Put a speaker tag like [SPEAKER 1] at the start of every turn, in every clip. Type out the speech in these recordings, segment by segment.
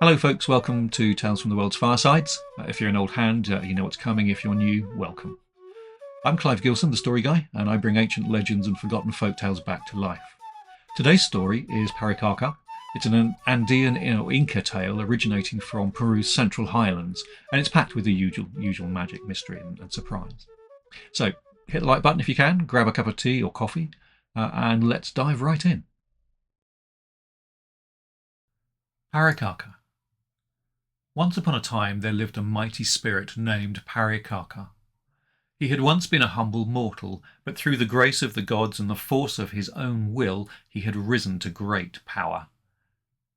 [SPEAKER 1] Hello folks, welcome to Tales from the World's Firesides. If you're an old hand, you know what's coming. If you're new, welcome. I'm Clive Gilson, the story guy, and I bring ancient legends and forgotten folk tales back to life. Today's story is Paricaca. It's an Andean or Inca tale originating from Peru's central highlands, and it's packed with the usual magic, mystery and surprise. So hit the like button if you can, grab a cup of tea or coffee, and let's dive right in. Paricaca. Once upon a time there lived a mighty spirit named Paricaca. He had once been a humble mortal, but through the grace of the gods and the force of his own will he had risen to great power.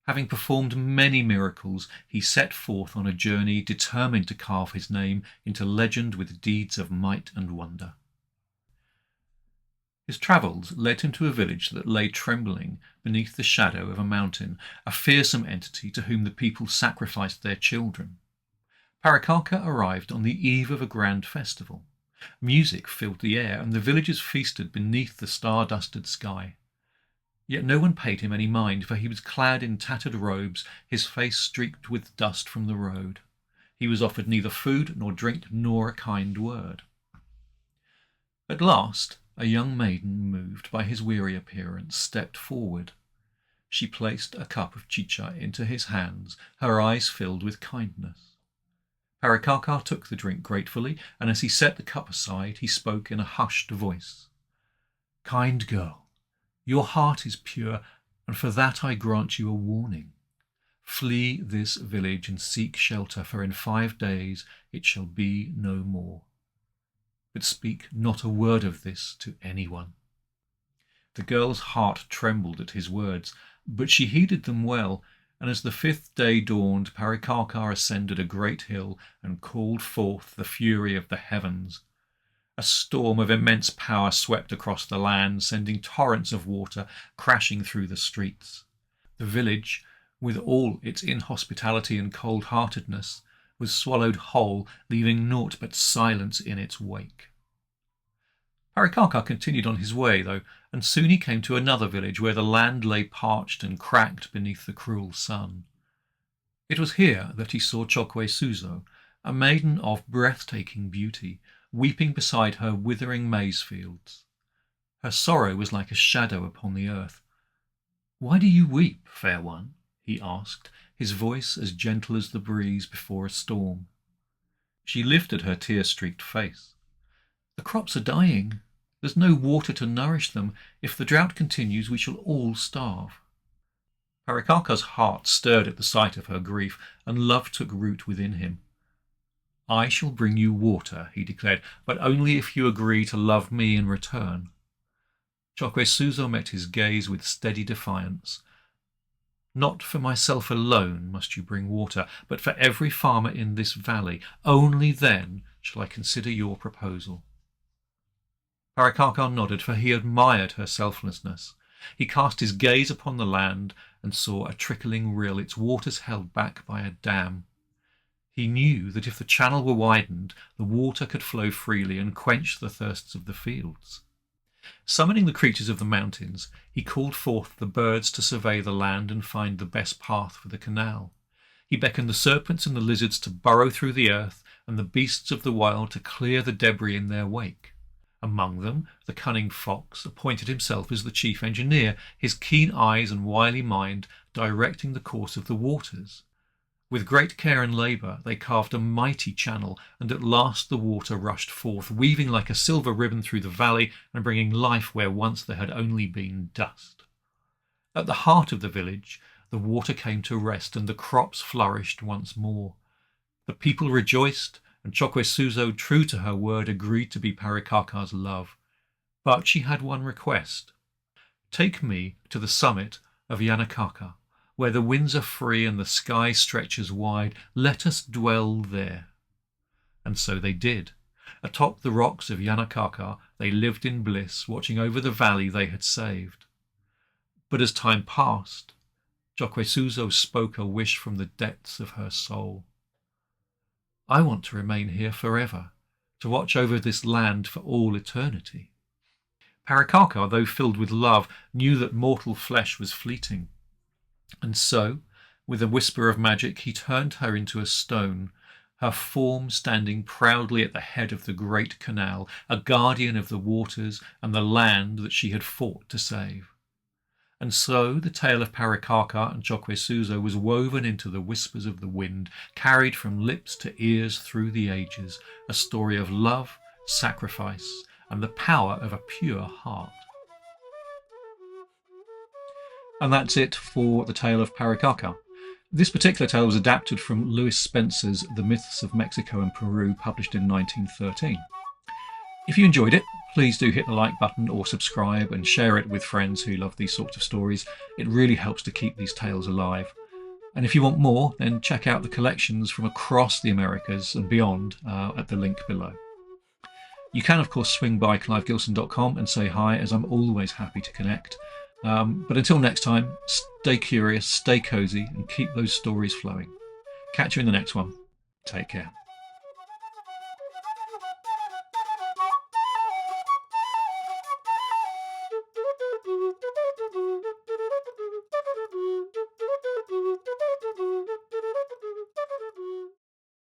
[SPEAKER 1] Having performed many miracles, he set forth on a journey determined to carve his name into legend with deeds of might and wonder. His travels led him to a village that lay trembling beneath the shadow of a mountain, a fearsome entity to whom the people sacrificed their children. Paricaca arrived on the eve of a grand festival. Music filled the air, and the villagers feasted beneath the star-dusted sky. Yet no one paid him any mind, for he was clad in tattered robes, his face streaked with dust from the road. He was offered neither food nor drink nor a kind word. At last, a young maiden, moved by his weary appearance, stepped forward. She placed a cup of chicha into his hands, her eyes filled with kindness. Paricaca took the drink gratefully, and as he set the cup aside, he spoke in a hushed voice. "Kind girl, your heart is pure, and for that I grant you a warning. Flee this village and seek shelter, for in 5 days it shall be no more. But speak not a word of this to anyone." The girl's heart trembled at his words, but she heeded them well, and as the 5th day dawned, Paricaca ascended a great hill and called forth the fury of the heavens. A storm of immense power swept across the land, sending torrents of water crashing through the streets. The village, with all its inhospitality and cold-heartedness, was swallowed whole, leaving naught but silence in its wake. Paricaca continued on his way, though, and soon he came to another village where the land lay parched and cracked beneath the cruel sun. It was here that he saw Suzo, a maiden of breathtaking beauty, weeping beside her withering maize fields. Her sorrow was like a shadow upon the earth. "Why do you weep, fair one?" he asked, his voice as gentle as the breeze before a storm. She lifted her tear-streaked face. "The crops are dying. There's no water to nourish them. If the drought continues, we shall all starve." Paricaca's heart stirred at the sight of her grief, and love took root within him. "I shall bring you water," he declared, "but only if you agree to love me in return." Suzo met his gaze with steady defiance. "Not for myself alone must you bring water, but for every farmer in this valley. Only then shall I consider your proposal." Paricaca nodded, for he admired her selflessness. He cast his gaze upon the land and saw a trickling rill, its waters held back by a dam. He knew that if the channel were widened, the water could flow freely and quench the thirsts of the fields. Summoning the creatures of the mountains, he called forth the birds to survey the land and find the best path for the canal. He beckoned the serpents and the lizards to burrow through the earth, and the beasts of the wild to clear the debris in their wake. Among them, the cunning fox appointed himself as the chief engineer, his keen eyes and wily mind directing the course of the waters. With great care and labour they carved a mighty channel, and at last the water rushed forth, weaving like a silver ribbon through the valley and bringing life where once there had only been dust. At the heart of the village the water came to rest, and the crops flourished once more. The people rejoiced, and Suzo, true to her word, agreed to be Paricaca's love. But she had one request. "Take me to the summit of Yanakaca, where the winds are free and the sky stretches wide. Let us dwell there." And so they did. Atop the rocks of Yanakaca they lived in bliss, watching over the valley they had saved. But as time passed, Suzo spoke a wish from the depths of her soul. "I want to remain here forever, to watch over this land for all eternity." Paricaca, though filled with love, knew that mortal flesh was fleeting. And so, With a whisper of magic, he turned her into a stone, her form standing proudly at the head of the great canal, a guardian of the waters and the land that she had fought to save. And so the tale of Paricaca and Choquesuzo was woven into the whispers of the wind, carried from lips to ears through the ages, a story of love, sacrifice, and the power of a pure heart. And that's it for the tale of Paricaca. This particular tale was adapted from Lewis Spence's The Myths of Mexico and Peru, published in 1913. If you enjoyed it, please do hit the like button or subscribe and share it with friends who love these sorts of stories. It really helps to keep these tales alive. And if you want more, then check out the collections from across the Americas and beyond at the link below. You can, of course, swing by clivegilson.com and say hi, as I'm always happy to connect. But until next time, stay curious, stay cozy, and keep those stories flowing. Catch you in the next one. Take care.